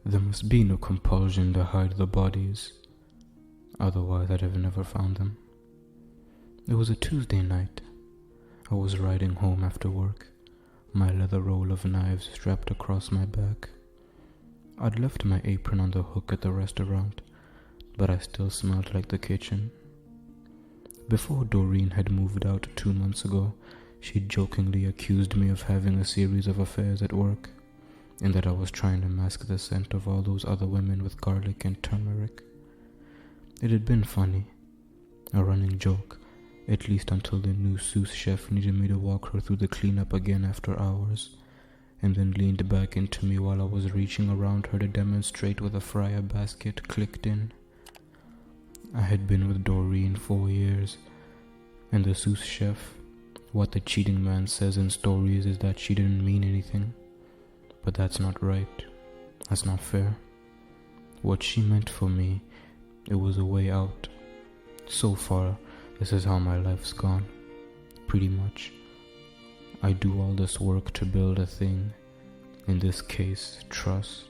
There must be no compulsion to hide the bodies, otherwise I'd have never found them. It was a Tuesday night. I was riding home after work, my leather roll of knives strapped across my back. I'd left my apron on the hook at the restaurant, but I still smelled like the kitchen. Before Doreen had moved out 2 months ago, she jokingly accused me of having a series of affairs at work, and that I was trying to mask the scent of all those other women with garlic and turmeric. It had been funny, a running joke, at least until the new sous chef needed me to walk her through the cleanup again after hours, and then leaned back into me while I was reaching around her to demonstrate with a fryer basket clicked in. I had been with Doreen 4 years, and the sous chef, what the cheating man says in stories is that she didn't mean anything. But that's not right. That's not fair. What she meant for me, it was a way out. So far, this is how my life's gone. Pretty much. I do all this work to build a thing. In this case, trust,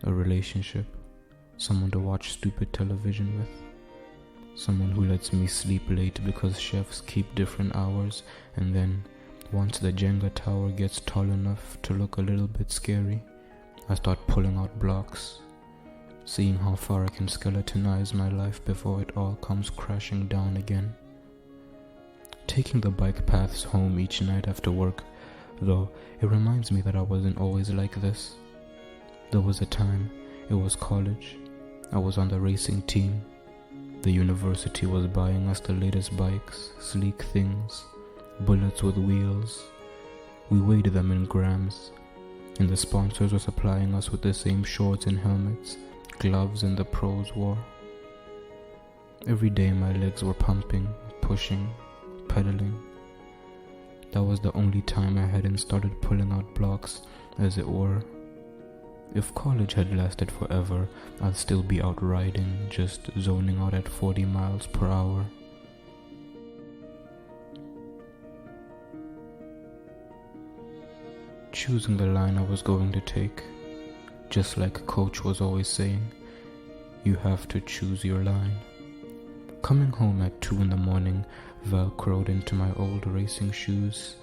a relationship, someone to watch stupid television with. Someone who lets me sleep late because chefs keep different hours, and then, once the Jenga tower gets tall enough to look a little bit scary, I start pulling out blocks, seeing how far I can skeletonize my life before it all comes crashing down again. Taking the bike paths home each night after work, though, it reminds me that I wasn't always like this. There was a time, it was college, I was on the racing team. The university was buying us the latest bikes, sleek things, bullets with wheels. We weighed them in grams, and the sponsors were supplying us with the same shorts and helmets, gloves and the pros wore. Every day my legs were pumping, pushing, pedaling. That was the only time I hadn't started pulling out blocks, as it were. If college had lasted forever, I'd still be out riding, just zoning out at 40 miles per hour. Choosing the line I was going to take, just like Coach was always saying, you have to choose your line. Coming home at 2 a.m, velcroed into my old racing shoes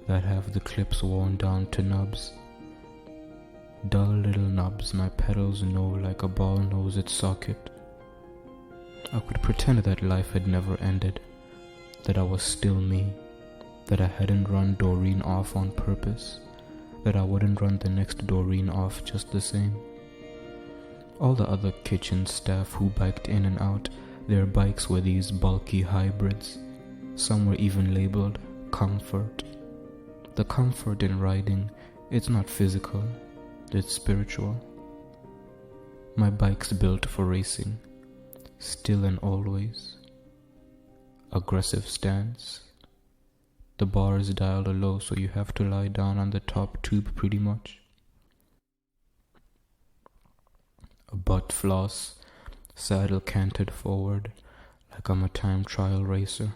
that have the clips worn down to nubs. Dull little nubs my pedals know like a ball knows its socket. I could pretend that life had never ended, that I was still me, that I hadn't run Doreen off on purpose, that I wouldn't run the next Doreen off just the same. All the other kitchen staff who biked in and out, their bikes were these bulky hybrids. Some were even labeled comfort. The comfort in riding, it's not physical, it's spiritual. My bike's built for racing, still and always. Aggressive stance. The bar is dialed low, so you have to lie down on the top tube pretty much. A butt floss, saddle canted forward, like I'm a time trial racer.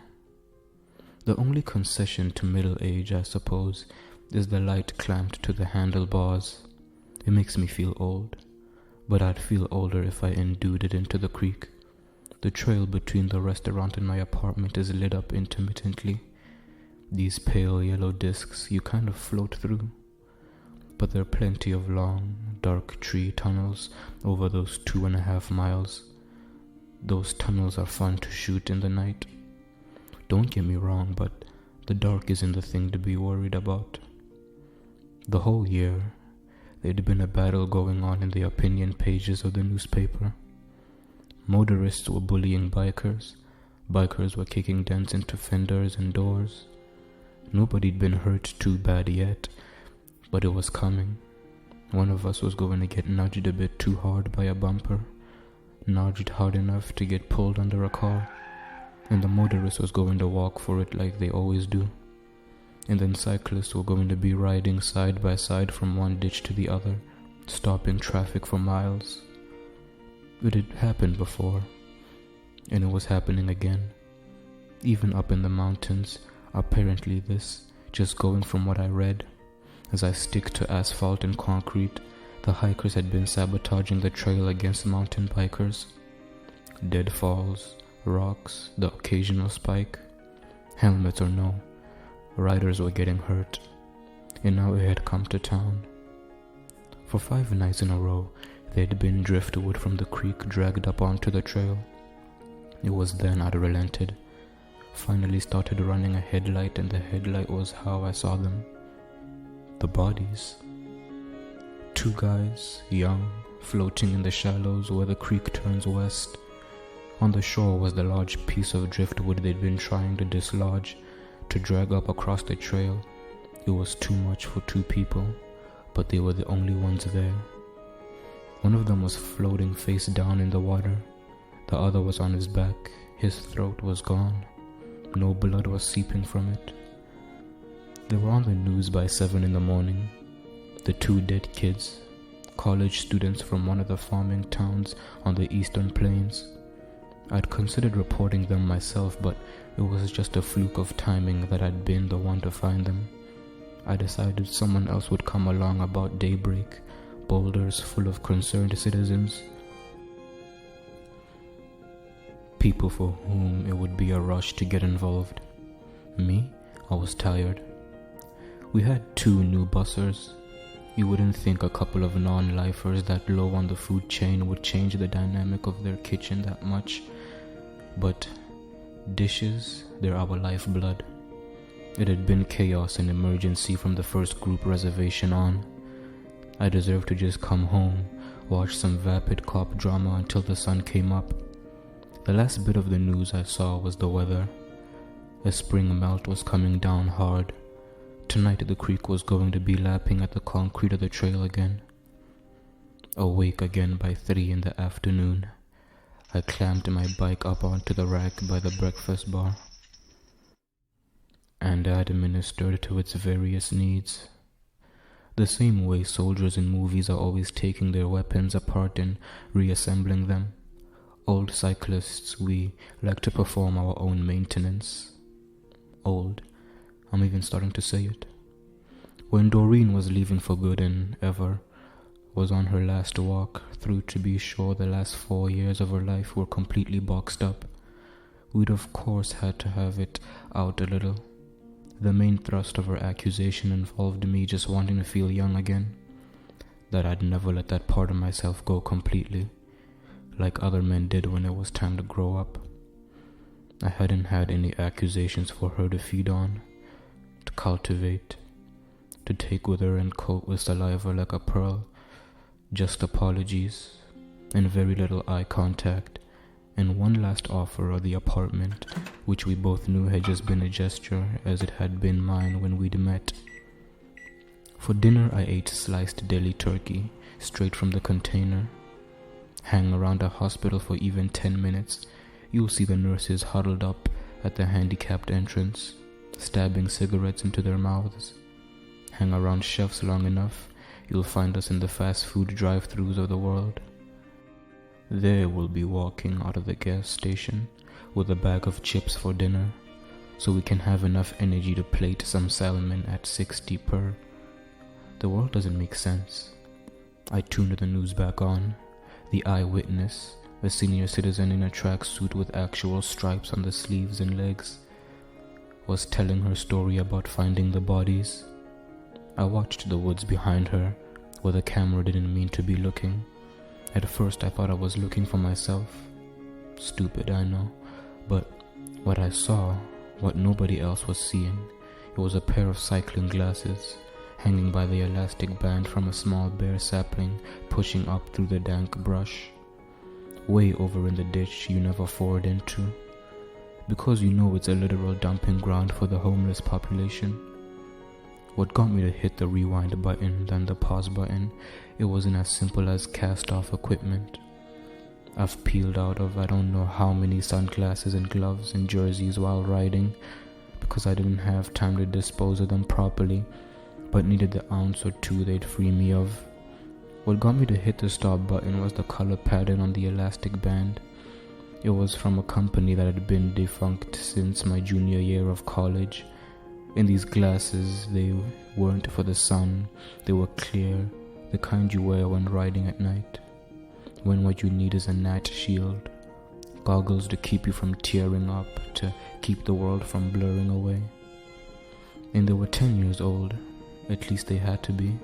The only concession to middle age, I suppose, is the light clamped to the handlebars. It makes me feel old, but I'd feel older if I endued it into the creek. The trail between the restaurant and my apartment is lit up intermittently. These pale yellow discs you kind of float through, but there are plenty of long, dark tree tunnels over those 2.5 miles. Those tunnels are fun to shoot in the night. Don't get me wrong, but the dark isn't the thing to be worried about. The whole year, there'd been a battle going on in the opinion pages of the newspaper. Motorists were bullying bikers. Bikers were kicking dents into fenders and doors. Nobody'd been hurt too bad yet, but it was coming. One of us was going to get nudged a bit too hard by a bumper, nudged hard enough to get pulled under a car, and the motorist was going to walk for it like they always do. And then cyclists were going to be riding side by side from one ditch to the other, stopping traffic for miles. It had happened before, and it was happening again. Even up in the mountains, apparently this, just going from what I read, as I stick to asphalt and concrete, The hikers had been sabotaging the trail against mountain bikers. Deadfalls, rocks, the occasional spike. Helmets or no, riders were getting hurt. And now it had come to town. For 5 nights in a row, there had been driftwood from the creek dragged up onto the trail. It was then I'd relented. Finally started running a headlight, and the headlight was how I saw them. The bodies. 2 guys, young, floating in the shallows where the creek turns west. On the shore was the large piece of driftwood they'd been trying to dislodge, to drag up across the trail. It was too much for 2 people, but they were the only ones there. One of them was floating face down in the water. The other was on his back. His throat was gone. No blood was seeping from it. They were on the news by 7 in the morning. The 2 dead kids, college students from one of the farming towns on the eastern plains. I'd considered reporting them myself, but it was just a fluke of timing that I'd been the one to find them. I decided someone else would come along about daybreak, boulders full of concerned citizens. People for whom it would be a rush to get involved. Me, I was tired. We had 2 new bussers. You wouldn't think a couple of non-lifers that low on the food chain would change the dynamic of their kitchen that much. But dishes, they're our lifeblood. It had been chaos and emergency from the first group reservation on. I deserved to just come home, watch some vapid cop drama until the sun came up. The last bit of the news I saw was the weather. A spring melt was coming down hard. Tonight the creek was going to be lapping at the concrete of the trail again. Awake again by 3 in the afternoon, I clamped my bike up onto the rack by the breakfast bar and administered to its various needs. The same way soldiers in movies are always taking their weapons apart and reassembling them. Old cyclists, we like to perform our own maintenance. Old. I'm even starting to say it. When Doreen was leaving for good and ever was on her last walk through, to be sure, the last 4 years of her life were completely boxed up, we'd of course had to have it out a little. The main thrust of her accusation involved me just wanting to feel young again, that I'd never let that part of myself go completely, like other men did when it was time to grow up. I hadn't had any accusations for her to feed on, to cultivate, to take with her and coat with saliva like a pearl. Just apologies, and very little eye contact, and one last offer of the apartment, which we both knew had just been a gesture as it had been mine when we'd met. For dinner I ate sliced deli turkey, straight from the container. Hang around a hospital for even 10 minutes, you'll see the nurses huddled up at the handicapped entrance, stabbing cigarettes into their mouths. Hang around chefs long enough, you'll find us in the fast food drive-thrus of the world. There we'll be walking out of the gas station with a bag of chips for dinner, so we can have enough energy to plate some salmon at 60 per. The world doesn't make sense. I tuned the news back on. The eyewitness, a senior citizen in a tracksuit with actual stripes on the sleeves and legs, was telling her story about finding the bodies. I watched the woods behind her, where the camera didn't mean to be looking. At first I thought I was looking for myself. Stupid, I know. But what I saw, what nobody else was seeing, it was a pair of cycling glasses, hanging by the elastic band from a small bare sapling, pushing up through the dank brush. Way over in the ditch you never forward into, because you know it's a literal dumping ground for the homeless population. What got me to hit the rewind button than the pause button, it wasn't as simple as cast-off equipment. I've peeled out of I don't know how many sunglasses and gloves and jerseys while riding, because I didn't have time to dispose of them properly, but needed the ounce or 2 they'd free me of. What got me to hit the stop button was the color pattern on the elastic band. It was from a company that had been defunct since my junior year of college. In these glasses, they weren't for the sun. They were clear, the kind you wear when riding at night, when what you need is a gnat shield, goggles to keep you from tearing up, to keep the world from blurring away. And they were 10 years old, at least they had to be.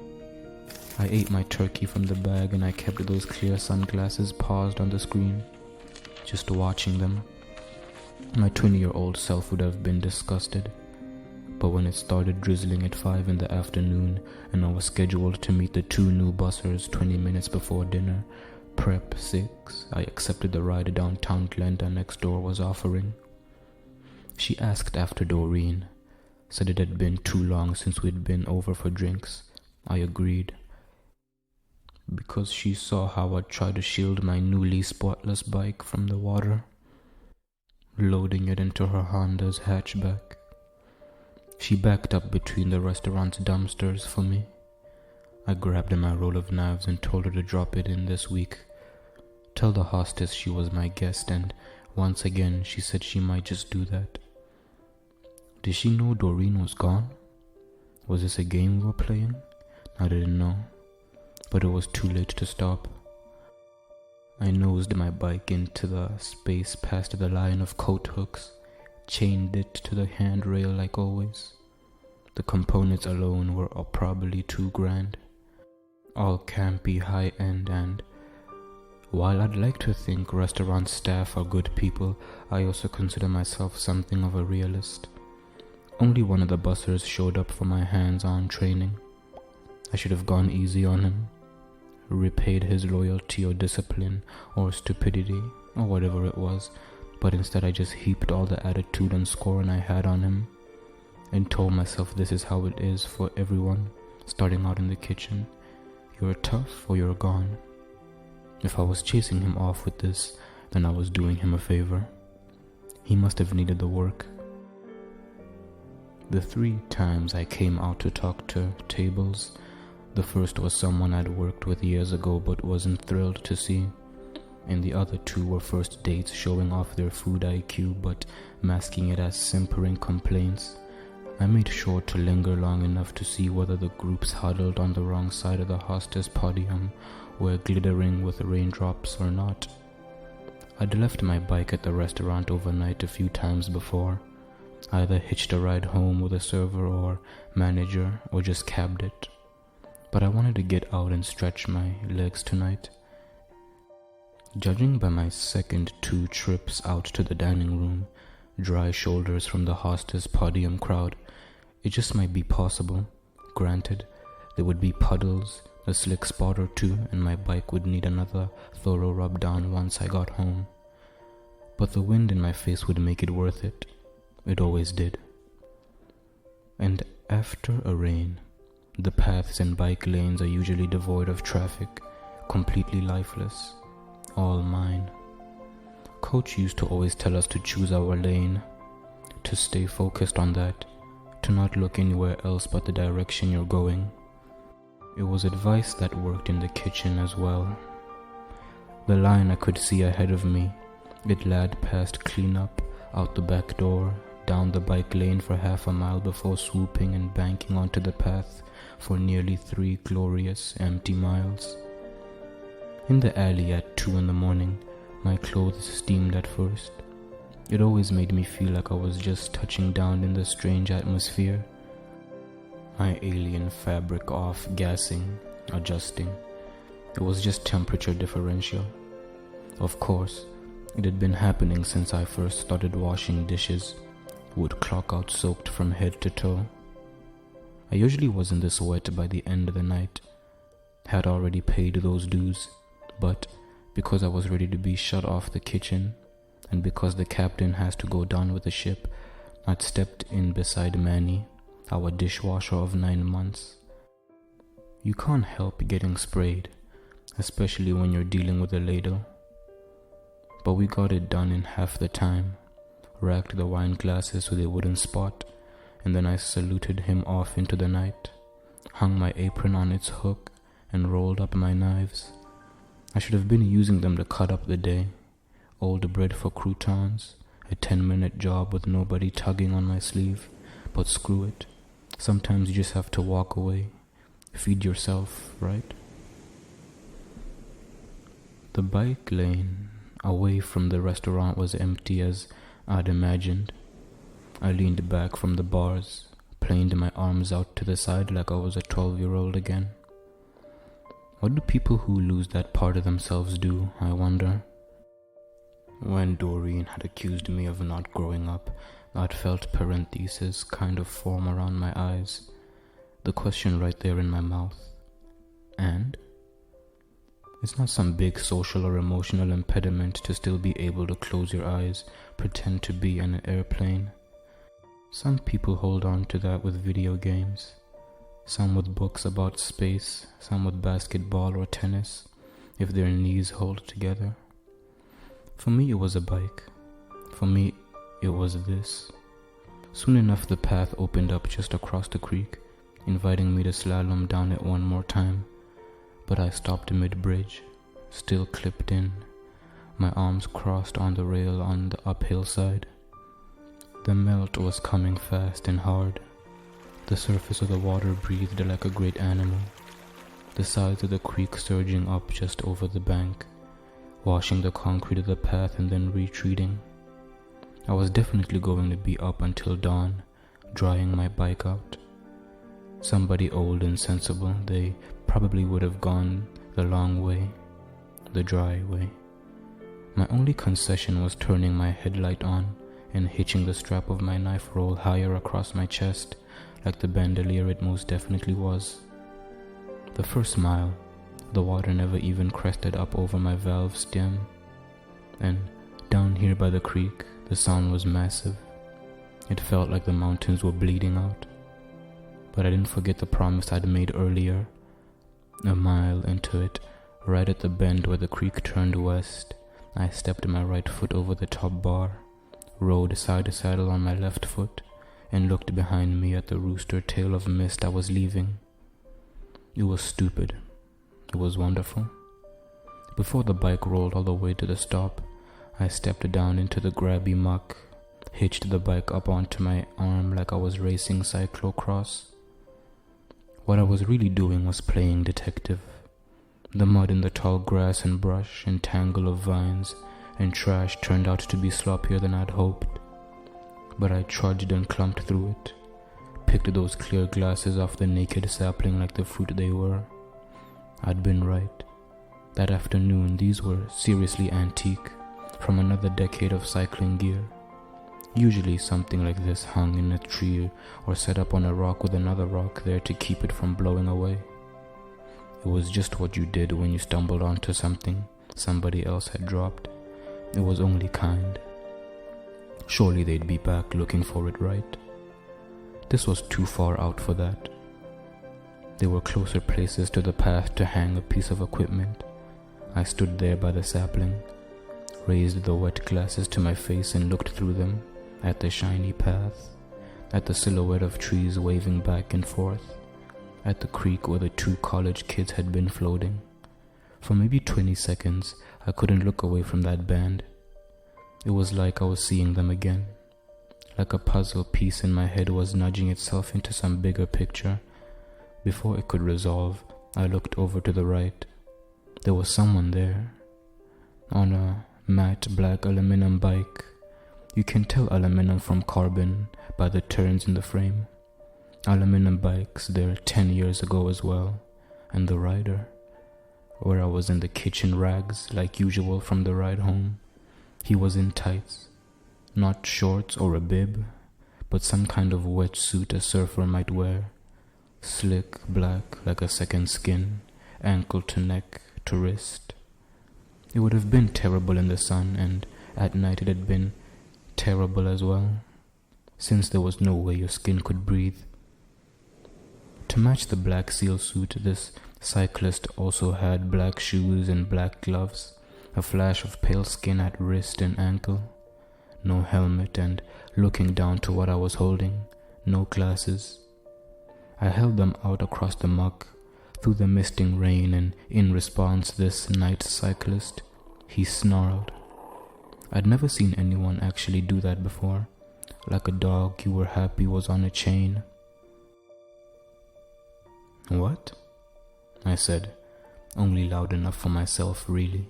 I ate my turkey from the bag and I kept those clear sunglasses paused on the screen, just watching them. My 20-year-old self would have been disgusted, but when it started drizzling at 5 in the afternoon and I was scheduled to meet the 2 new bussers 20 minutes before dinner, Prep 6, I accepted the ride downtown Glenda next door was offering. She asked after Doreen, said it had been too long since we'd been over for drinks. I agreed, because she saw how I'd tried to shield my newly spotless bike from the water, loading it into her Honda's hatchback. She backed up between the restaurant's dumpsters for me. I grabbed my roll of knives and told her to drop it in this week. Tell the hostess she was my guest, and once again she said she might just do that. Did she know Doreen was gone? Was this a game we were playing? I didn't know, but it was too late to stop. I nosed my bike into the space past the line of coat hooks, chained it to the handrail like always. The components alone were probably $2,000. All campy, high-end, and while I'd like to think restaurant staff are good people, I also consider myself something of a realist. Only one of the bussers showed up for my hands-on training. I should have gone easy on him, repaid his loyalty or discipline or stupidity or whatever it was, but instead I just heaped all the attitude and scorn I had on him and told myself this is how it is for everyone starting out in the kitchen. You're tough or you're gone. If I was chasing him off with this, then I was doing him a favor. He must have needed the work. The 3 times I came out to talk to tables, the first was someone I'd worked with years ago but wasn't thrilled to see, and the other 2 were first dates showing off their food IQ but masking it as simpering complaints. I made sure to linger long enough to see whether the groups huddled on the wrong side of the hostess podium were glittering with raindrops or not. I'd left my bike at the restaurant overnight a few times before, either hitched a ride home with a server or manager or just cabbed it. But I wanted to get out and stretch my legs tonight. Judging by my second 2 trips out to the dining room, dry shoulders from the hostess podium crowd, it just might be possible. Granted, there would be puddles, a slick spot or 2, and my bike would need another thorough rub down once I got home. But the wind in my face would make it worth it. It always did. And after a rain, the paths and bike lanes are usually devoid of traffic, completely lifeless, all mine. Coach used to always tell us to choose our lane, to stay focused on that, to not look anywhere else but the direction you're going. It was advice that worked in the kitchen as well. The line I could see ahead of me, it led past cleanup, out the back door, down the bike lane for half a mile before swooping and banking onto the path for nearly 3 glorious empty miles. In the alley at 2 in the morning, my clothes steamed at first. It always made me feel like I was just touching down in the strange atmosphere. My alien fabric off, gassing, adjusting. It was just temperature differential. Of course, it had been happening since I first started washing dishes. Would clock out soaked from head to toe. I usually wasn't this wet by the end of the night. Had already paid those dues, but because I was ready to be shut off the kitchen, and because the captain has to go down with the ship, I'd stepped in beside Manny, our dishwasher of 9 months. You can't help getting sprayed, especially when you're dealing with a ladle. But we got it done in half the time, racked the wine glasses so they wouldn't spot, and then I saluted him off into the night, hung my apron on its hook, and rolled up my knives. I should have been using them to cut up the day. Old bread for croutons, a 10-minute job with nobody tugging on my sleeve, but screw it. Sometimes you just have to walk away, feed yourself, right? The bike lane away from the restaurant was empty as I'd imagined. I leaned back from the bars, planed my arms out to the side like I was a 12-year-old again. What do people who lose that part of themselves do, I wonder? When Doreen had accused me of not growing up, I'd felt parentheses kind of form around my eyes, the question right there in my mouth. And? It's not some big social or emotional impediment to still be able to close your eyes, pretend to be in an airplane. Some people hold on to that with video games, some with books about space, some with basketball or tennis, if their knees hold together. For me, it was a bike. For me, it was this. Soon enough, the path opened up just across the creek, inviting me to slalom down it one more time. But I stopped mid-bridge, still clipped in, my arms crossed on the rail on the uphill side. The melt was coming fast and hard. The surface of the water breathed like a great animal, the sides of the creek surging up just over the bank, washing the concrete of the path and then retreating. I was definitely going to be up until dawn, drying my bike out. Somebody old and sensible, they probably would have gone the long way, the dry way. My only concession was turning my headlight on and hitching the strap of my knife roll higher across my chest, like the bandolier it most definitely was. The first mile, the water never even crested up over my valve stem, and down here by the creek, the sound was massive. It felt like the mountains were bleeding out. But I didn't forget the promise I'd made earlier. A mile into it, right at the bend where the creek turned west, I stepped my right foot over the top bar, rode side saddle on my left foot, and looked behind me at the rooster tail of mist I was leaving. It was stupid. It was wonderful. Before the bike rolled all the way to the stop, I stepped down into the grabby muck, hitched the bike up onto my arm like I was racing cyclocross. What I was really doing was playing detective. The mud in the tall grass and brush and tangle of vines and trash turned out to be sloppier than I'd hoped. But I trudged and clumped through it, picked those clear glasses off the naked sapling like the fruit they were. I'd been right. That afternoon, these were seriously antique, from another decade of cycling gear. Usually something like this hung in a tree or set up on a rock with another rock there to keep it from blowing away. It was just what you did when you stumbled onto something somebody else had dropped. It was only kind. Surely they'd be back looking for it, right? This was too far out for that. There were closer places to the path to hang a piece of equipment. I stood there by the sapling, raised the wet glasses to my face and looked through them at the shiny path, at the silhouette of trees waving back and forth, at the creek where the 2 college kids had been floating. For maybe 20 seconds, I couldn't look away from that band. It was like I was seeing them again, like a puzzle piece in my head was nudging itself into some bigger picture. Before it could resolve, I looked over to the right. There was someone there, on a matte black aluminum bike. You can tell aluminum from carbon by the turns in the frame. Aluminum bikes there 10 years ago as well. And the rider, where I was in the kitchen rags like usual from the ride home. He was in tights, not shorts or a bib, but some kind of wetsuit a surfer might wear. Slick black like a second skin, ankle to neck to wrist. It would have been terrible in the sun, and at night it had been terrible as well, since there was no way your skin could breathe. To match the black seal suit, this cyclist also had black shoes and black gloves, a flash of pale skin at wrist and ankle, no helmet, and looking down to what I was holding, no glasses. I held them out across the muck, through the misting rain, and in response this night cyclist, he snarled. I'd never seen anyone actually do that before, like a dog you were happy was on a chain. "What?" I said, only loud enough for myself, really.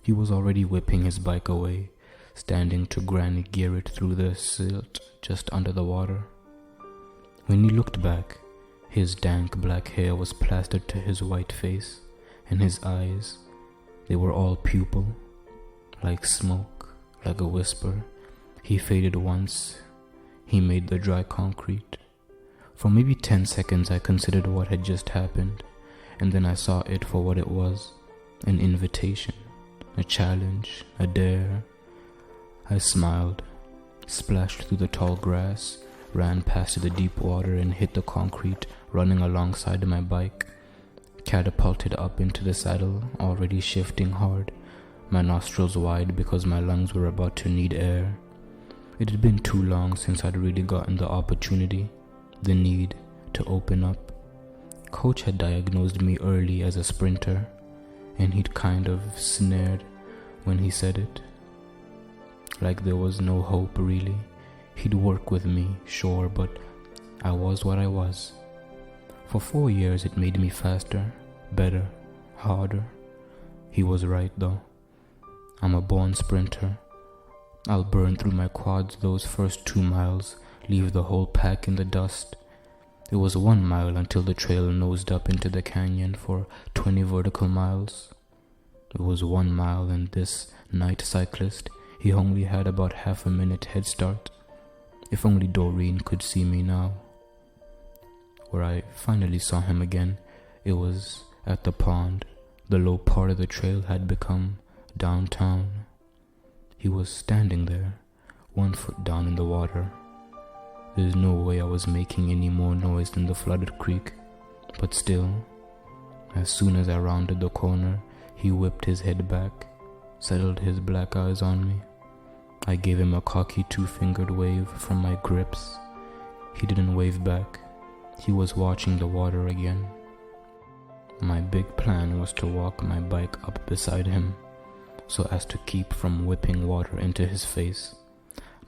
He was already whipping his bike away, standing to granny gear it through the silt just under the water. When he looked back, his dank black hair was plastered to his white face, and his eyes, they were all pupil, like smoke, like a whisper. He faded once. He made the dry concrete. For maybe 10 seconds I considered what had just happened, and then I saw it for what it was, an invitation, a challenge, a dare. I smiled, splashed through the tall grass, ran past the deep water and hit the concrete running alongside my bike, catapulted up into the saddle, already shifting hard, my nostrils wide because my lungs were about to need air. It had been too long since I'd really gotten the opportunity, the need to open up. Coach had diagnosed me early as a sprinter, and he'd kind of sneered when he said it. Like there was no hope really. He'd work with me, sure, but I was what I was. For 4 years it made me faster, better, harder. He was right though. I'm a born sprinter. I'll burn through my quads those first 2 miles, leave the whole pack in the dust. It was 1 mile until the trail nosed up into the canyon for 20 vertical miles. It was 1 mile and this night cyclist, he only had about half a minute head start. If only Doreen could see me now. Where I finally saw him again, it was at the pond. The low part of the trail had become downtown. He was standing there, 1 foot down in the water. There's no way I was making any more noise than the flooded creek, but still, as soon as I rounded the corner, he whipped his head back, settled his black eyes on me. I gave him a cocky 2-fingered wave from my grips. He didn't wave back. He was watching the water again. My big plan was to walk my bike up beside him, so as to keep from whipping water into his face.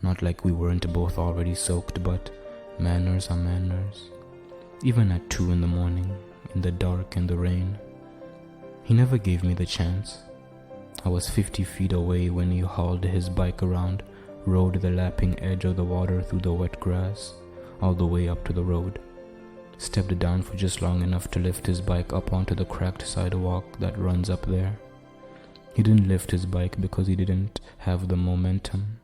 Not like we weren't both already soaked, but manners are manners. Even at 2 in the morning, in the dark and the rain. He never gave me the chance. I was 50 feet away when he hauled his bike around, rode the lapping edge of the water through the wet grass, all the way up to the road. Stepped down for just long enough to lift his bike up onto the cracked sidewalk that runs up there. He didn't lift his bike because he didn't have the momentum.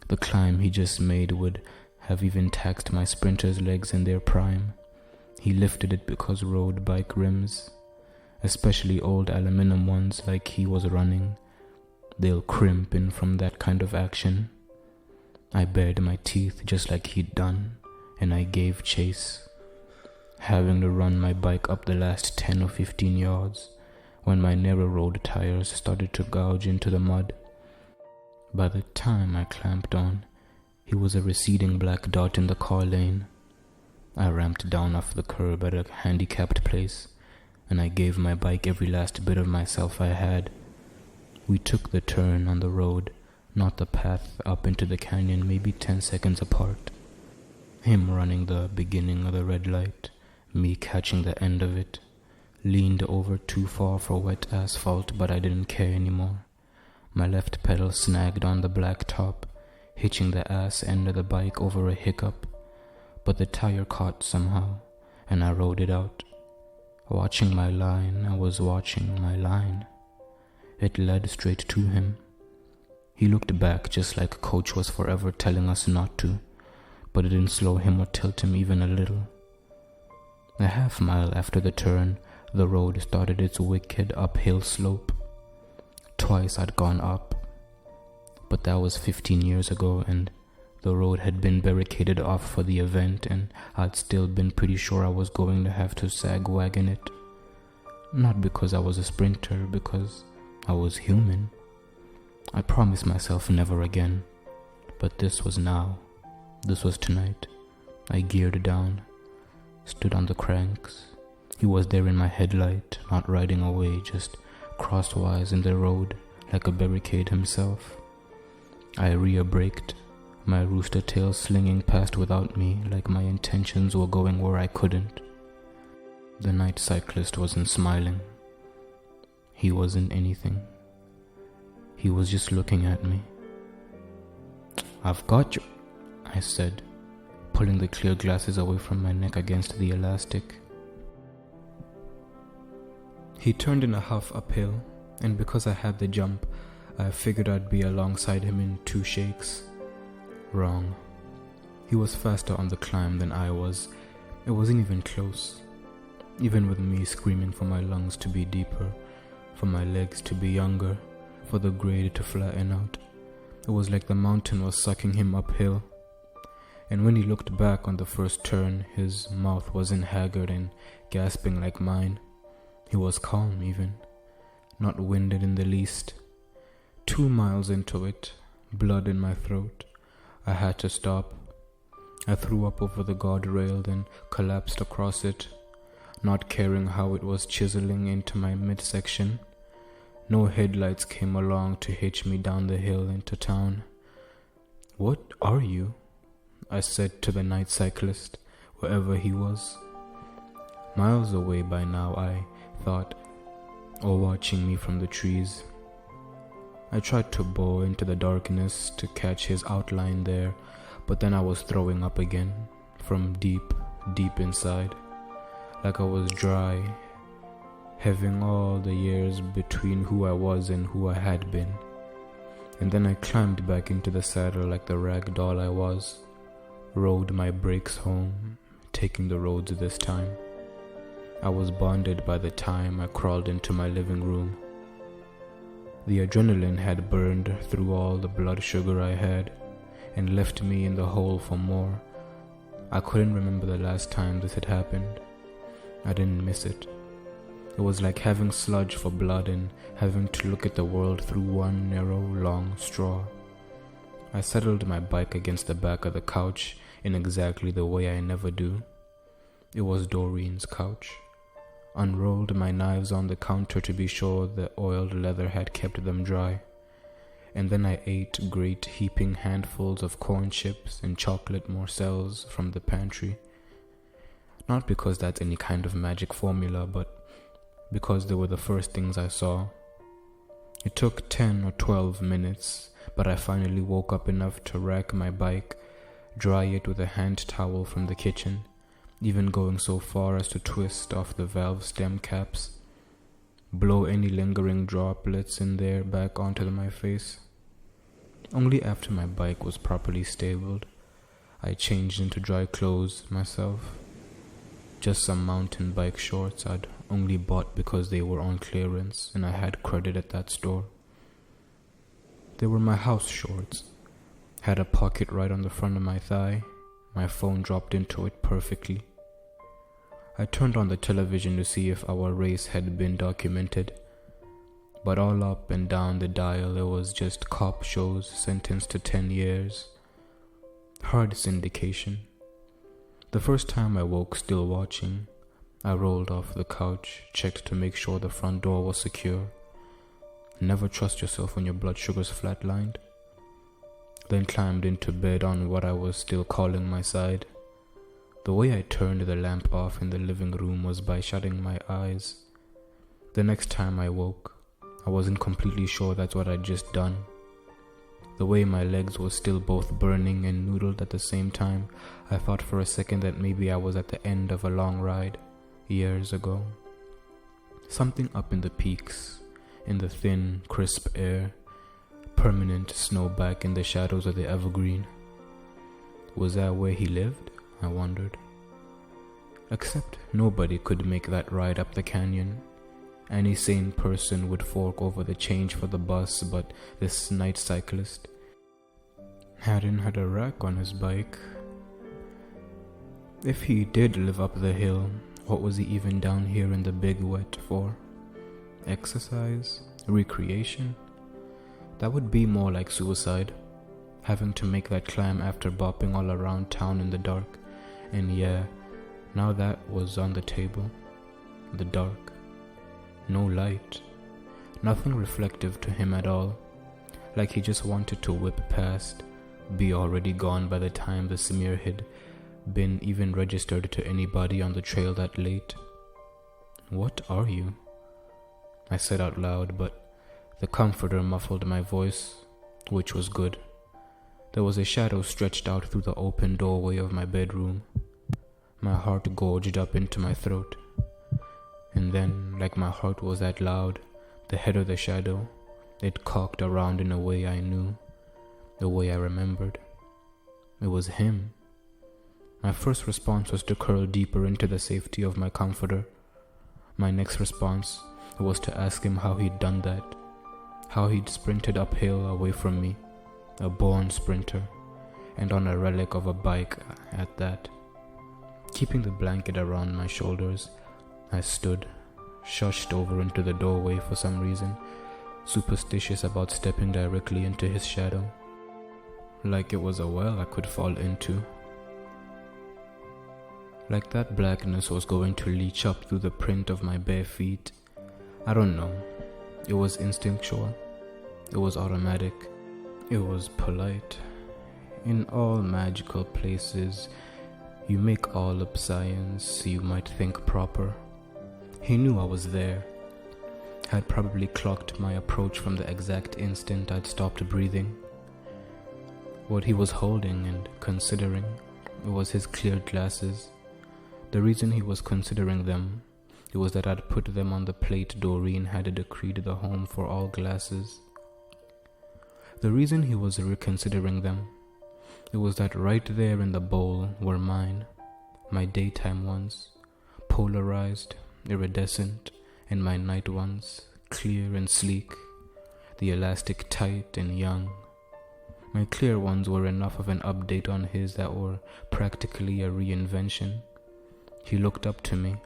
The climb he just made would have even taxed my sprinter's legs in their prime. He lifted it because road bike rims, especially old aluminum ones like he was running, they'll crimp in from that kind of action. I bared my teeth just like he'd done, and I gave chase, having to run my bike up the last 10 or 15 yards when my narrow road tires started to gouge into the mud. By the time I clamped on, he was a receding black dot in the car lane. I ramped down off the curb at a handicapped place, and I gave my bike every last bit of myself I had. We took the turn on the road, not the path up into the canyon, maybe 10 seconds apart. Him running the beginning of the red light, me catching the end of it. Leaned over too far for wet asphalt, but I didn't care anymore. My left pedal snagged on the black top, hitching the ass end of the bike over a hiccup, but the tire caught somehow, and I rode it out. Watching my line, I was watching my line. It led straight to him. He looked back just like Coach was forever telling us not to, but it didn't slow him or tilt him even a little. A half mile after the turn, the road started its wicked uphill slope. Twice I'd gone up, but that was 15 years ago, and the road had been barricaded off for the event, and I'd still been pretty sure I was going to have to sag wagon it. Not because I was a sprinter, because I was human. I promised myself never again, but this was now. This was tonight. I geared down, stood on the cranks. He was there in my headlight, not riding away, just crosswise in the road, like a barricade himself. I rear braked, my rooster tail slinging past without me, like my intentions were going where I couldn't. The night cyclist wasn't smiling. He wasn't anything. He was just looking at me. "I've got you," I said, pulling the clear glasses away from my neck against the elastic. He turned in a huff uphill, and because I had the jump, I figured I'd be alongside him in 2 shakes. Wrong. He was faster on the climb than I was. It wasn't even close. Even with me screaming for my lungs to be deeper, for my legs to be younger, for the grade to flatten out, it was like the mountain was sucking him uphill. And when he looked back on the first turn, his mouth wasn't haggard and gasping like mine. He was calm even, not winded in the least. 2 miles into it, blood in my throat, I had to stop. I threw up over the guardrail, then collapsed across it, not caring how it was chiseling into my midsection. No headlights came along to hitch me down the hill into town. "What are you?" I said to the night cyclist, wherever he was. Miles away by now, I thought, or watching me from the trees. I tried to bore into the darkness to catch his outline there, but then I was throwing up again, from deep, deep inside, like I was dry, having all the years between who I was and who I had been. And then I climbed back into the saddle like the rag doll I was, rode my brakes home, taking the roads this time. I was bonded by the time I crawled into my living room. The adrenaline had burned through all the blood sugar I had and left me in the hole for more. I couldn't remember the last time this had happened. I didn't miss it. It was like having sludge for blood and having to look at the world through one narrow, long straw. I settled my bike against the back of the couch in exactly the way I never do. It was Doreen's couch. Unrolled my knives on the counter to be sure the oiled leather had kept them dry. And then I ate great heaping handfuls of corn chips and chocolate morsels from the pantry. Not because that's any kind of magic formula, but because they were the first things I saw. It took 10 or 12 minutes, but I finally woke up enough to rack my bike, dry it with a hand towel from the kitchen, even going so far as to twist off the valve stem caps, blow any lingering droplets in there back onto my face. Only after my bike was properly stabled, I changed into dry clothes myself. Just some mountain bike shorts I'd only bought because they were on clearance and I had credit at that store. They were my house shorts. Had a pocket right on the front of my thigh. My phone dropped into it perfectly. I turned on the television to see if our race had been documented, but all up and down the dial it was just cop shows sentenced to 10 years. Hard syndication. The first time I woke still watching, I rolled off the couch, checked to make sure the front door was secure. Never trust yourself when your blood sugar's flatlined. Then climbed into bed on what I was still calling my side. The way I turned the lamp off in the living room was by shutting my eyes. The next time I woke, I wasn't completely sure that's what I'd just done. The way my legs were still both burning and noodled at the same time, I thought for a second that maybe I was at the end of a long ride, years ago. Something up in the peaks, in the thin, crisp air, permanent snowback in the shadows of the evergreen. Was that where he lived? I wondered. Except nobody could make that ride up the canyon. Any sane person would fork over the change for the bus, but this night cyclist hadn't had a rack on his bike. If he did live up the hill, what was he even down here in the big wet for? Exercise? Recreation? That would be more like suicide, having to make that climb after bopping all around town in the dark. And yeah, now that was on the table. The dark. No light. Nothing reflective to him at all. Like he just wanted to whip past, be already gone by the time the smear had been even registered to anybody on the trail that late. What are you? I said out loud, but The comforter muffled my voice, which was good. There was a shadow stretched out through the open doorway of my bedroom. My heart gorged up into my throat. And then, like my heart was that loud, the head of the shadow, it cocked around in a way I knew, the way I remembered. It was him. My first response was to curl deeper into the safety of my comforter. My next response was to ask him how he'd done that, how he'd sprinted uphill away from me, a born sprinter, and on a relic of a bike at that. Keeping the blanket around my shoulders, I stood, shushed over into the doorway for some reason, superstitious about stepping directly into his shadow, like it was a well I could fall into. Like that blackness was going to leach up through the print of my bare feet. I don't know. It was instinctual. It was automatic. It was polite. In all magical places, you make all up science you might think proper. He knew I was there. Had probably clocked my approach from the exact instant I'd stopped breathing. What he was holding and considering was his cleared glasses. The reason he was considering them, it was that I'd put them on the plate Doreen had decreed the home for all glasses. The reason he was reconsidering them, it was that right there in the bowl were mine, my daytime ones, polarized, iridescent, and my night ones, clear and sleek, the elastic tight and young. My clear ones were enough of an update on his that were practically a reinvention. He looked up to me,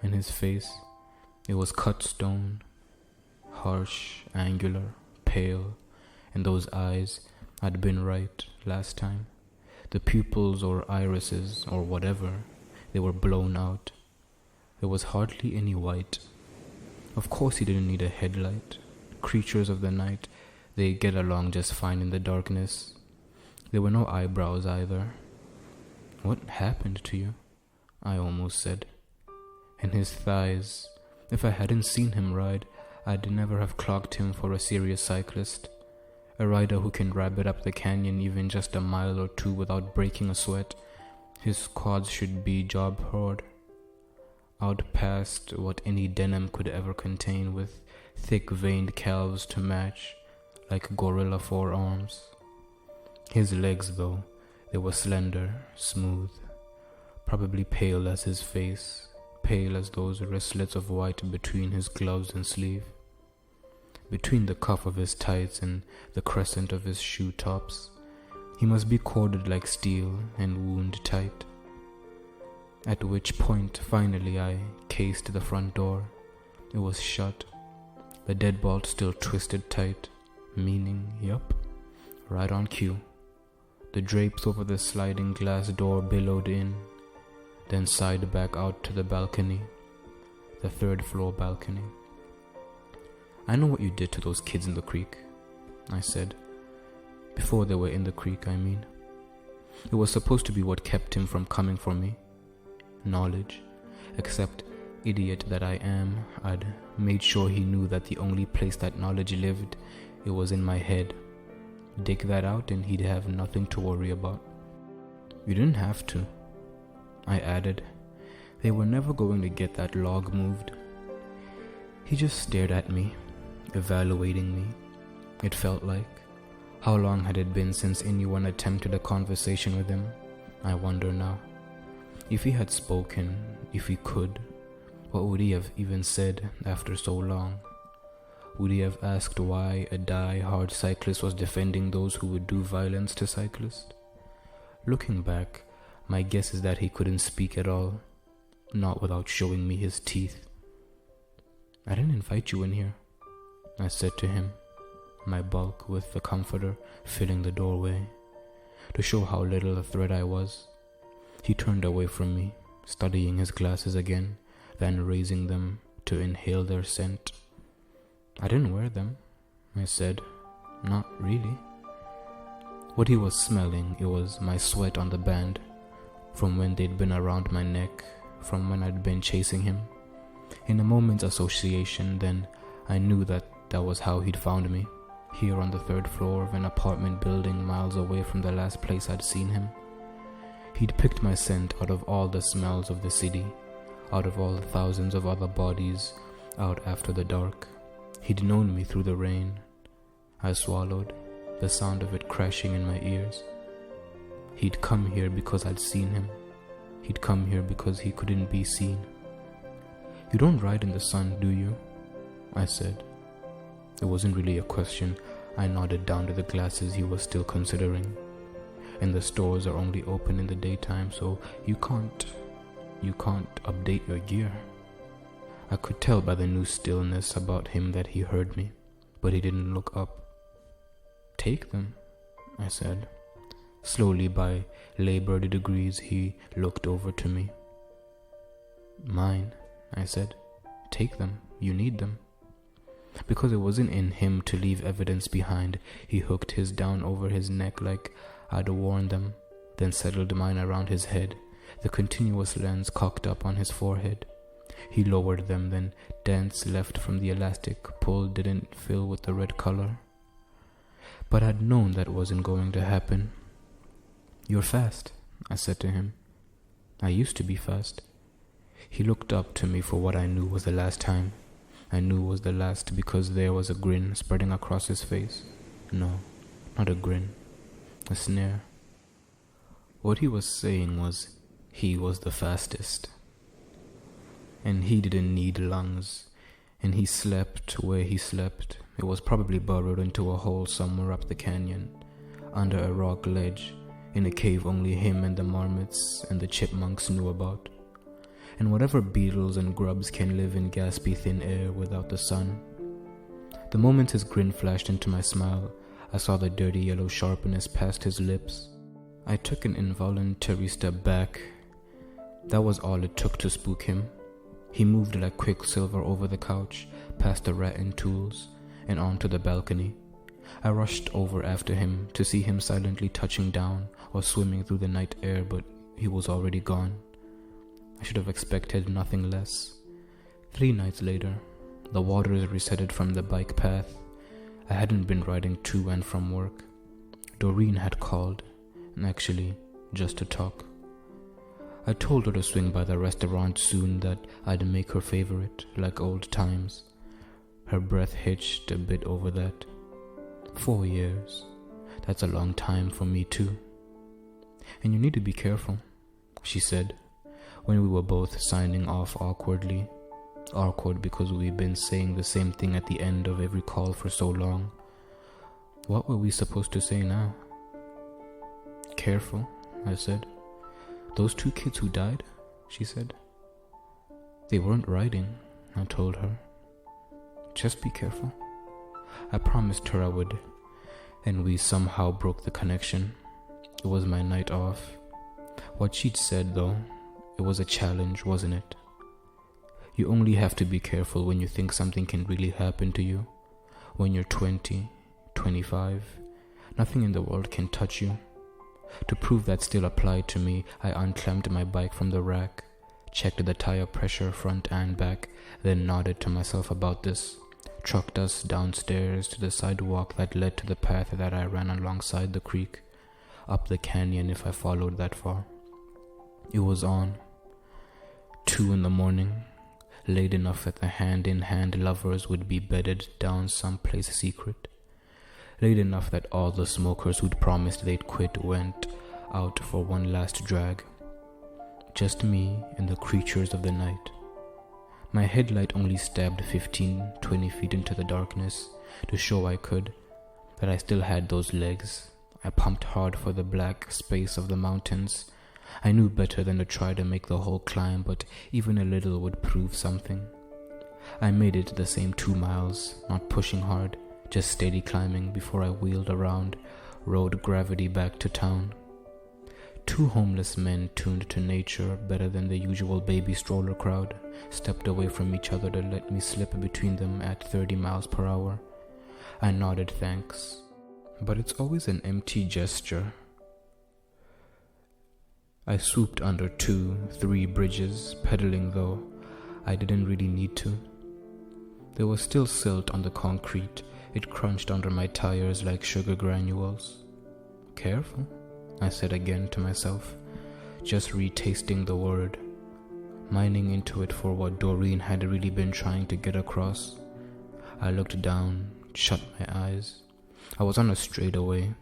and his face, it was cut stone, harsh, angular, pale, and those eyes, I'd been right last time. The pupils or irises or whatever, they were blown out. There was hardly any white. Of course he didn't need a headlight. Creatures of the night, they get along just fine in the darkness. There were no eyebrows either. What happened to you? I almost said. And his thighs, if I hadn't seen him ride, I'd never have clocked him for a serious cyclist. A rider who can rabbit up the canyon even just a mile or two without breaking a sweat. His quads should be job hard, out past what any denim could ever contain, with thick veined calves to match, like gorilla forearms. His legs, though, they were slender, smooth, probably pale as his face, pale as those wristlets of white between his gloves and sleeve, between the cuff of his tights and the crescent of his shoe tops. He must be corded like steel and wound tight. At which point, finally, I cased the front door. It was shut, the deadbolt still twisted tight, meaning, yup, right on cue. The drapes over the sliding glass door billowed in, then sighed back out to the balcony, the third floor balcony. I know what you did to those kids in the creek, I said. Before they were in the creek, I mean. It was supposed to be what kept him from coming for me. Knowledge. Except, idiot that I am, I'd made sure he knew that the only place that knowledge lived, it was in my head. Dig that out and he'd have nothing to worry about. You didn't have to, I added. They were never going to get that log moved. He just stared at me, evaluating me. It felt like. How long had it been since anyone attempted a conversation with him? I wonder now. If he had spoken, if he could, what would he have even said after so long? Would he have asked why a die-hard cyclist was defending those who would do violence to cyclists? Looking back, my guess is that he couldn't speak at all, not without showing me his teeth. I didn't invite you in here, I said to him, my bulk with the comforter filling the doorway, to show how little a threat I was. He turned away from me, studying his glasses again, then raising them to inhale their scent. I didn't wear them, I said. Not really. What he was smelling, it was my sweat on the band, from when they'd been around my neck, from when I'd been chasing him. In a moment's association, then, I knew that that was how he'd found me, here on the 3rd floor of an apartment building miles away from the last place I'd seen him. He'd picked my scent out of all the smells of the city, out of all the thousands of other bodies out after the dark. He'd known me through the rain. I swallowed, the sound of it crashing in my ears. He'd come here because I'd seen him. He'd come here because he couldn't be seen. "You don't ride in the sun, do you?" I said. It wasn't really a question. I nodded down to the glasses he was still considering. "And the stores are only open in the daytime, so you can't update your gear." I could tell by the new stillness about him that he heard me, but he didn't look up. "Take them," I said. Slowly, by labored degrees, he looked over to me. "Mine," I said. "Take them. You need them." Because it wasn't in him to leave evidence behind, he hooked his down over his neck like I'd worn them, then settled mine around his head, the continuous lens cocked up on his forehead. He lowered them, then dents left from the elastic pull didn't fill with the red color. But I'd known that wasn't going to happen. "You're fast," I said to him. "I used to be fast." He looked up to me for what I knew was the last time. I knew it was the last because there was a grin spreading across his face. No, not a grin. A sneer. What he was saying was he was the fastest. And he didn't need lungs. And he slept where he slept. It was probably burrowed into a hole somewhere up the canyon, under a rock ledge, in a cave only him and the marmots and the chipmunks knew about. And whatever beetles and grubs can live in gaspy thin air without the sun. The moment his grin flashed into my smile, I saw the dirty yellow sharpness past his lips. I took an involuntary step back. That was all it took to spook him. He moved like quicksilver over the couch, past the rat and tools, and onto the balcony. I rushed over after him to see him silently touching down or swimming through the night air, but he was already gone. I should have expected nothing less. 3 nights later, the waters receded from the bike path. I hadn't been riding to and from work. Doreen had called, and actually, just to talk. I told her to swing by the restaurant soon, that I'd make her favorite, like old times. Her breath hitched a bit over that. 4 years. That's a long time for me too. "And you need to be careful," she said, when we were both signing off awkwardly. Awkward because we'd been saying the same thing at the end of every call for so long. What were we supposed to say now? "Careful," I said. "Those 2 kids who died," she said. "They weren't riding," I told her. "Just be careful." I promised her I would, and we somehow broke the connection. It was my night off. What she'd said, though, it was a challenge, wasn't it? You only have to be careful when you think something can really happen to you. When you're 20, 25, nothing in the world can touch you. To prove that still applied to me, I unclamped my bike from the rack, checked the tire pressure front and back, then nodded to myself about this, trucked us downstairs to the sidewalk that led to the path that I ran alongside the creek, up the canyon if I followed that far. It was on. 2 in the morning, late enough that the hand-in-hand lovers would be bedded down someplace secret. Late enough that all the smokers who'd promised they'd quit went out for one last drag. Just me and the creatures of the night. My headlight only stabbed 15-20 feet into the darkness to show that I still had those legs. I pumped hard for the black space of the mountains. I knew better than to try to make the whole climb, but even a little would prove something. I made it the same 2 miles, not pushing hard, just steady climbing before I wheeled around, rode gravity back to town. 2 homeless men tuned to nature better than the usual baby stroller crowd, stepped away from each other to let me slip between them at 30 miles per hour. I nodded thanks, but it's always an empty gesture. I swooped under 2-3 bridges, pedaling though I didn't really need to. There was still silt on the concrete. It crunched under my tires like sugar granules. Careful, I said again to myself, just retasting the word, mining into it for what Doreen had really been trying to get across. I looked down, shut my eyes. I was on a straightaway,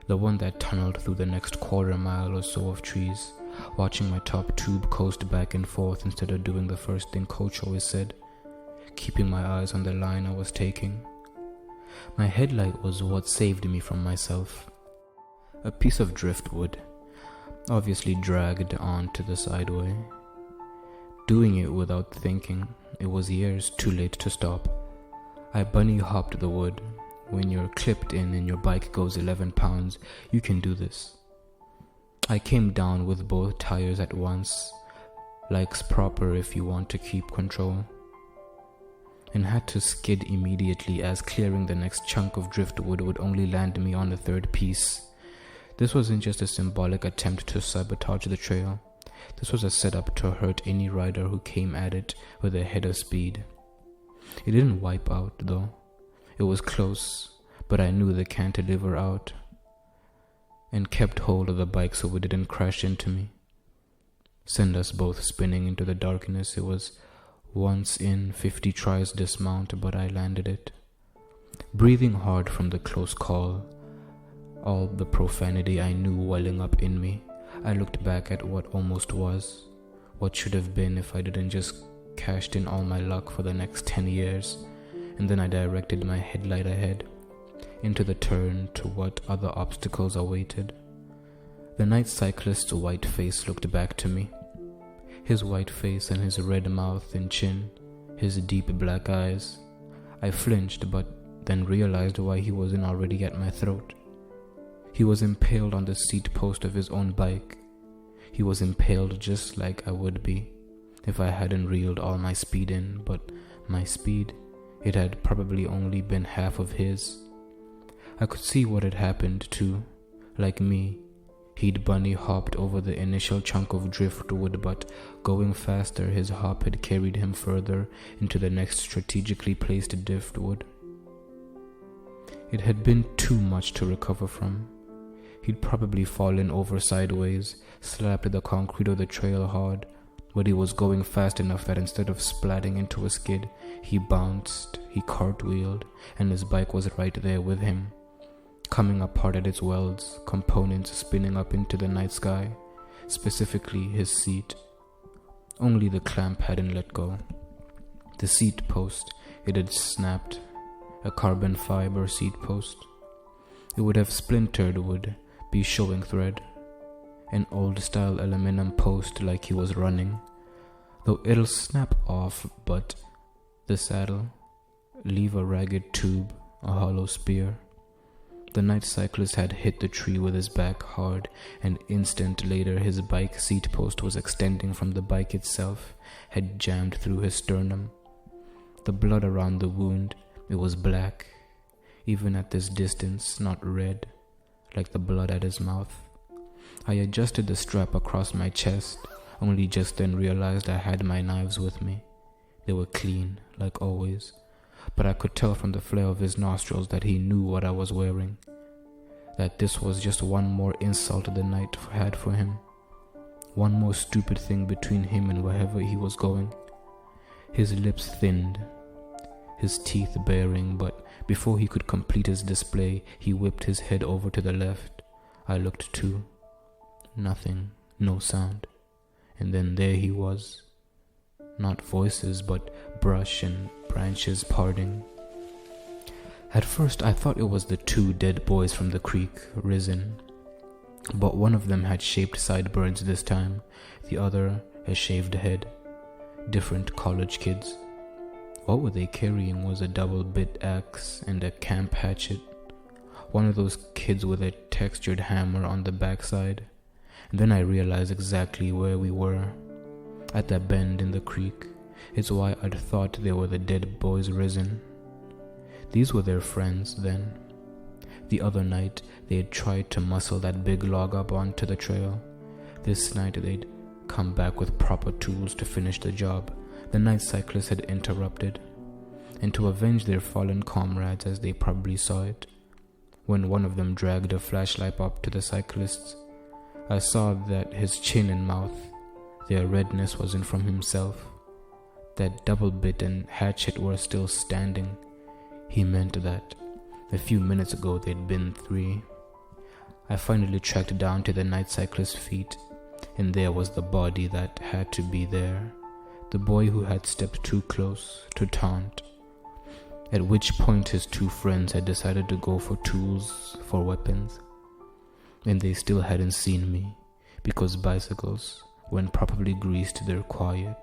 the one that tunneled through the next quarter mile or so of trees, watching my top tube coast back and forth instead of doing the first thing Coach always said, keeping my eyes on the line I was taking. My headlight was what saved me from myself. A piece of driftwood, obviously dragged onto the sideway. Doing it without thinking, it was years too late to stop. I bunny hopped the wood. When you're clipped in and your bike goes 11 pounds, you can do this. I came down with both tires at once, like's proper if you want to keep control, and had to skid immediately as clearing the next chunk of driftwood would only land me on the third piece. This wasn't just a symbolic attempt to sabotage the trail. This was a setup to hurt any rider who came at it with a head of speed. It didn't wipe out, though. It was close, but I knew the cantilever out and kept hold of the bike so it didn't crash into me, send us both spinning into the darkness. It was once in 50 tries dismount, but I landed it. Breathing hard from the close call, all the profanity I knew welling up in me, I looked back at what almost was, what should have been if I didn't just cashed in all my luck for the next 10 years, and then I directed my headlight ahead, into the turn to what other obstacles awaited. The night cyclist's white face looked back to me. His white face and his red mouth and chin, his deep black eyes. I flinched, but then realized why he wasn't already at my throat. He was impaled on the seat post of his own bike. He was impaled just like I would be if I hadn't reeled all my speed in, but my speed, it had probably only been half of his. I could see what had happened too. Like me, he'd bunny hopped over the initial chunk of driftwood, but going faster, his hop had carried him further into the next strategically placed driftwood. It had been too much to recover from. He'd probably fallen over sideways, slapped the concrete of the trail hard, but he was going fast enough that instead of splatting into a skid, he bounced, he cartwheeled, and his bike was right there with him, coming apart at its welds, components spinning up into the night sky, specifically his seat. Only the clamp hadn't let go. The seat post, it had snapped, a carbon fiber seat post. It would have splintered, would be showing thread. An old-style aluminum post like he was running, though it'll snap off, but the saddle, leave a ragged tube, a hollow spear. The night cyclist had hit the tree with his back hard, and instant later his bike seat post was extending from the bike itself, had jammed through his sternum. The blood around the wound, it was black, even at this distance, not red, like the blood at his mouth. I adjusted the strap across my chest, only just then realized I had my knives with me. They were clean, like always, but I could tell from the flare of his nostrils that he knew what I was wearing, that this was just one more insult the night had for him, one more stupid thing between him and wherever he was going. His lips thinned, his teeth baring, but before he could complete his display, he whipped his head over to the left. I looked too. Nothing, no sound. And then there he was. Not voices, but brush and branches parting. At first I thought it was the two dead boys from the creek, risen. But one of them had shaped sideburns this time, the other a shaved head. Different college kids. What were they carrying was a double-bit axe and a camp hatchet. One of those kids with a textured hammer on the backside. And then I realized exactly where we were. At that bend in the creek. It's why I'd thought they were the dead boys risen. These were their friends then. The other night, they had tried to muscle that big log up onto the trail. This night, they'd come back with proper tools to finish the job. The night cyclist had interrupted. and to avenge their fallen comrades as they probably saw it. When one of them dragged a flashlight up to the cyclists, I saw that his chin and mouth, their redness wasn't from himself. That double bit and hatchet were still standing. He meant that a few minutes ago they'd been 3. I finally tracked down to the night cyclist's feet, and there was the body that had to be there, the boy who had stepped too close to taunt. At which point his 2 friends had decided to go for tools, for weapons, and they still hadn't seen me, because bicycles, when properly greased, they're quiet.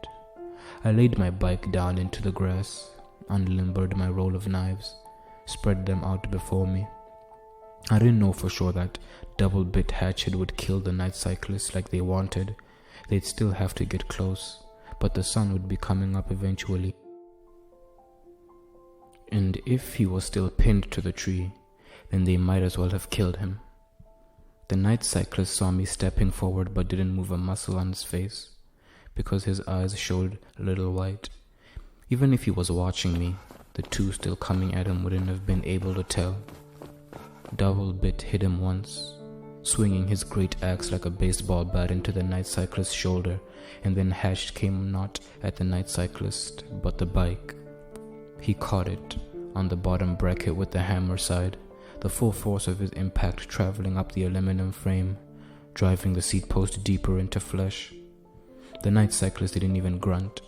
I laid my bike down into the grass, unlimbered my roll of knives, spread them out before me. I didn't know for sure that double-bit hatchet would kill the night cyclists like they wanted. They'd still have to get close, but the sun would be coming up eventually. And if he was still pinned to the tree, then they might as well have killed him. The night cyclist saw me stepping forward but didn't move a muscle on his face, because his eyes showed a little white. Even if he was watching me, the 2 still coming at him wouldn't have been able to tell. Double-bit hit him once, swinging his great axe like a baseball bat into the night cyclist's shoulder, and then Hatchet came not at the night cyclist, but the bike. He caught it on the bottom bracket with the hammer side, the full force of his impact traveling up the aluminum frame, driving the seat post deeper into flesh. The night cyclist didn't even grunt.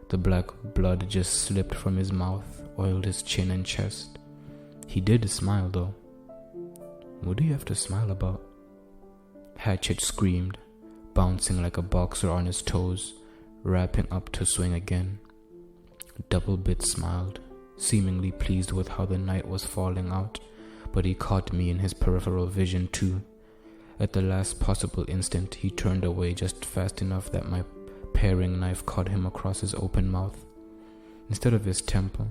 The black blood just slipped from his mouth, oiled his chin and chest. He did smile though. What do you have to smile about? Hatchet screamed, bouncing like a boxer on his toes, wrapping up to swing again. Double-bit smiled, seemingly pleased with how the night was falling out, but he caught me in his peripheral vision too. At the last possible instant, he turned away just fast enough that my paring knife caught him across his open mouth, instead of his temple.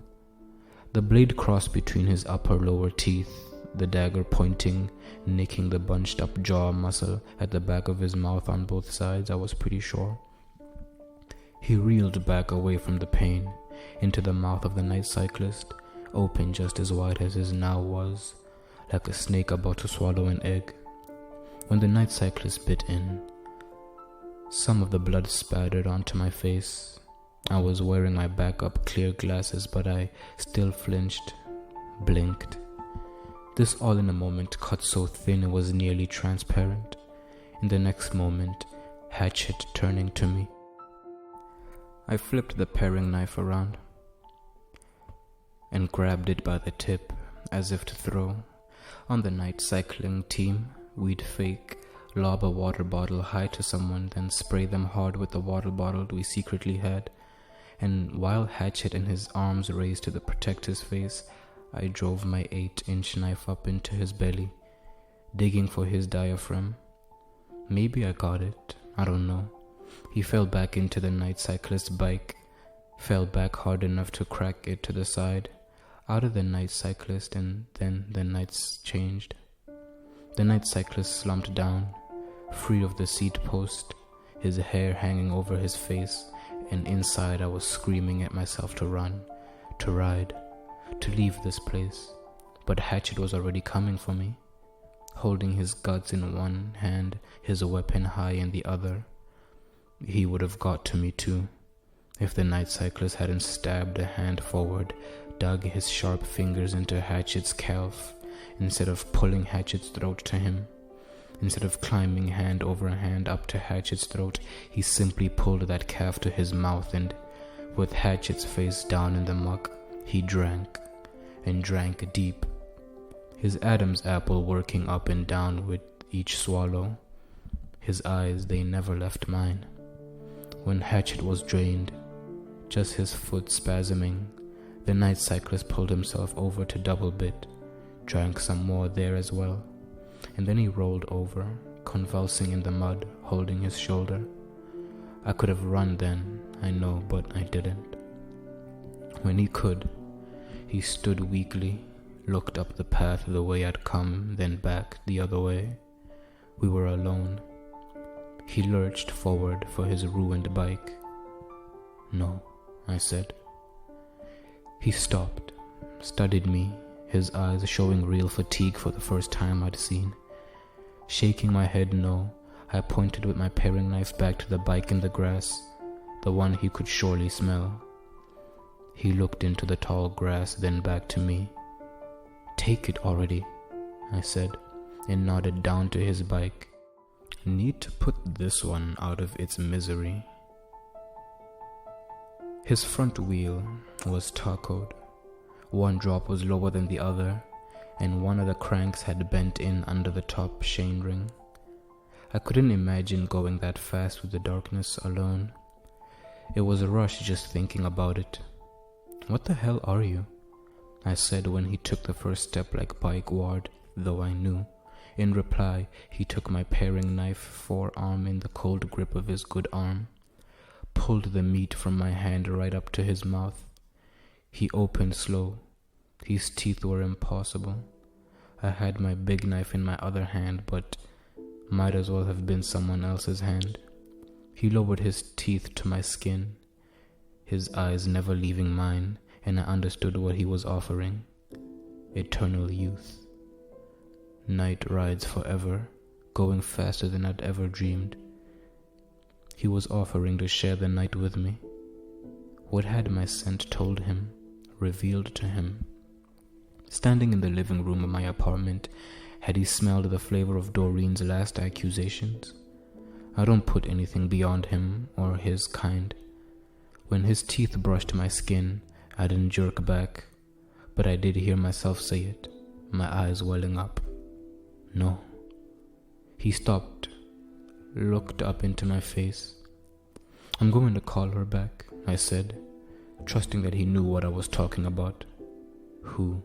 The blade crossed between his upper-lower teeth, the dagger pointing, nicking the bunched-up jaw muscle at the back of his mouth on both sides, I was pretty sure. He reeled back away from the pain, into the mouth of the night cyclist, open just as wide as his now was, like a snake about to swallow an egg. When the night cyclist bit in, some of the blood spattered onto my face. I was wearing my backup clear glasses, but I still flinched, blinked. This all in a moment cut so thin it was nearly transparent. In the next moment, Hatchet turning to me. I flipped the paring knife around and grabbed it by the tip as if to throw. On the night cycling team, we'd fake lob a water bottle high to someone, then spray them hard with the water bottle we secretly had. And while Hatchet and his arms raised to protect his face, I drove my 8-inch knife up into his belly, digging for his diaphragm. Maybe I got it, I don't know. He fell back into the night cyclist's bike, fell back hard enough to crack it to the side, out of the night cyclist, and then the nights changed. The night cyclist slumped down, free of the seat post, his hair hanging over his face, and inside I was screaming at myself to run, to ride, to leave this place. But Hatchet was already coming for me, holding his guts in one hand, his weapon high in the other. He would have got to me too, if the night cyclist hadn't stabbed a hand forward, dug his sharp fingers into Hatchet's calf, instead of pulling Hatchet's throat to him. Instead of climbing hand over hand up to Hatchet's throat, he simply pulled that calf to his mouth, and with Hatchet's face down in the muck, he drank, and drank deep, his Adam's apple working up and down with each swallow. His eyes, they never left mine. When Hatchet was drained, just his foot spasming, the night cyclist pulled himself over to Double-bit, drank some more there as well, and then he rolled over, convulsing in the mud, holding his shoulder. I could have run then, I know, but I didn't. When he could, he stood weakly, looked up the path the way I'd come, then back the other way. We were alone. He lurched forward for his ruined bike. "No," I said. He stopped, studied me, his eyes showing real fatigue for the first time I'd seen. Shaking my head no, I pointed with my paring knife back to the bike in the grass, the one he could surely smell. He looked into the tall grass, then back to me. "Take it already," I said, and nodded down to his bike. "Need to put this one out of its misery." His front wheel was tacoed. One drop was lower than the other, and one of the cranks had bent in under the top chain ring. I couldn't imagine going that fast with the darkness alone. It was a rush just thinking about it. "What the hell are you?" I said when he took the first step like bike ward, though I knew. In reply, he took my paring knife forearm in the cold grip of his good arm, pulled the meat from my hand right up to his mouth. He opened slow. His teeth were impossible. I had my big knife in my other hand, but might as well have been someone else's hand. He lowered his teeth to my skin, his eyes never leaving mine, and I understood what he was offering. Eternal youth. Night rides forever, going faster than I'd ever dreamed. He was offering to share the night with me. What had my scent told him, revealed to him? Standing in the living room of my apartment, had he smelled the flavor of Doreen's last accusations? I don't put anything beyond him or his kind. When his teeth brushed my skin, I didn't jerk back, but I did hear myself say it, my eyes welling up. No. He stopped, looked up into my face. "I'm going to call her back," I said, trusting that he knew what I was talking about. Who?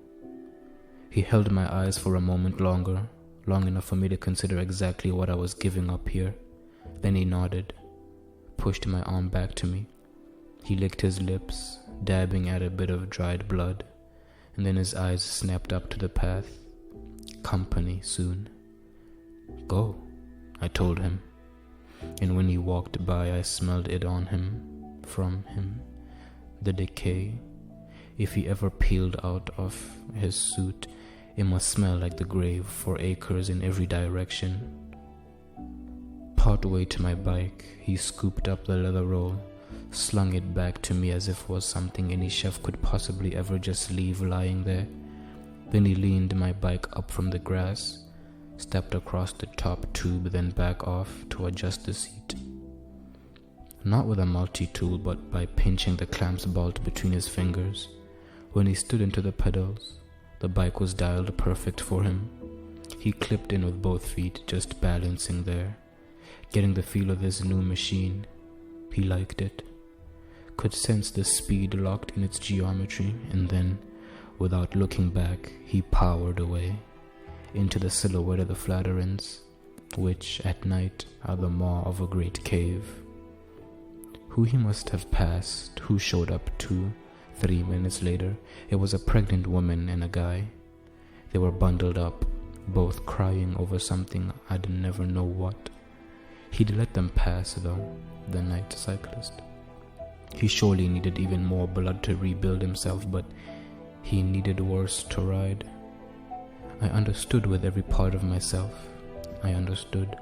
He held my eyes for a moment longer, long enough for me to consider exactly what I was giving up here. Then he nodded, pushed my arm back to me. He licked his lips, dabbing at a bit of dried blood, and then his eyes snapped up to the path. Company soon. "Go," I told him, and when he walked by I smelled it on him, from him, the decay. If he ever peeled out of his suit, it must smell like the grave for acres in every direction. Partway to my bike, he scooped up the leather roll, slung it back to me as if it was something any chef could possibly ever just leave lying there. Then he leaned my bike up from the grass, stepped across the top tube, then back off to adjust the seat. Not with a multi-tool, but by pinching the clamp's bolt between his fingers. When he stood into the pedals, the bike was dialed perfect for him. He clipped in with both feet, just balancing there, getting the feel of this new machine. He liked it, could sense the speed locked in its geometry, and then, without looking back, he powered away into the silhouette of the Flatirons, which at night are the maw of a great cave. Who he must have passed, who showed up 2-3 minutes later, it was a pregnant woman and a guy. They were bundled up, both crying over something I'd never know what. He'd let them pass though, the night cyclist. He surely needed even more blood to rebuild himself, but he needed worse to ride. I understood with every part of myself. I understood.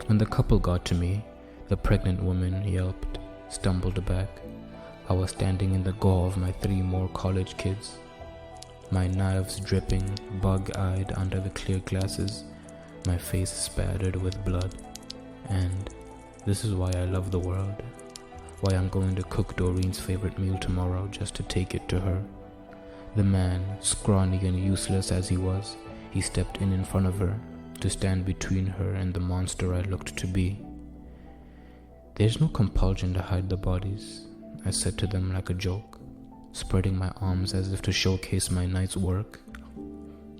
When the couple got to me, the pregnant woman yelped, stumbled back. I was standing in the gore of my 3 more college kids, my knives dripping, bug-eyed under the clear glasses, my face spattered with blood. And this is why I love the world, why I'm going to cook Doreen's favorite meal tomorrow just to take it to her. The man, scrawny and useless as he was, he stepped in front of her, to stand between her and the monster I looked to be. "There's no compulsion to hide the bodies," I said to them like a joke, spreading my arms as if to showcase my night's work.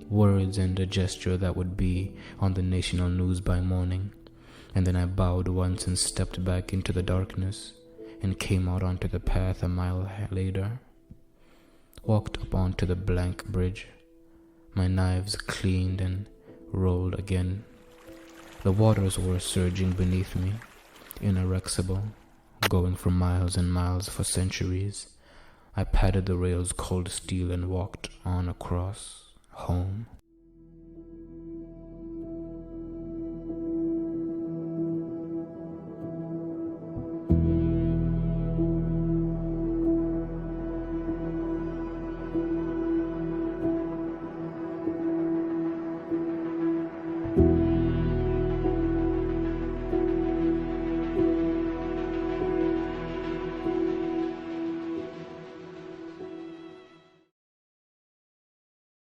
Words and a gesture that would be on the national news by morning. And then I bowed once and stepped back into the darkness and came out onto the path a mile later. Walked up onto the blank bridge, my knives cleaned and rolled again. The waters were surging beneath me, inexorable, going for miles and miles for centuries. I patted the rails cold steel and walked on across home.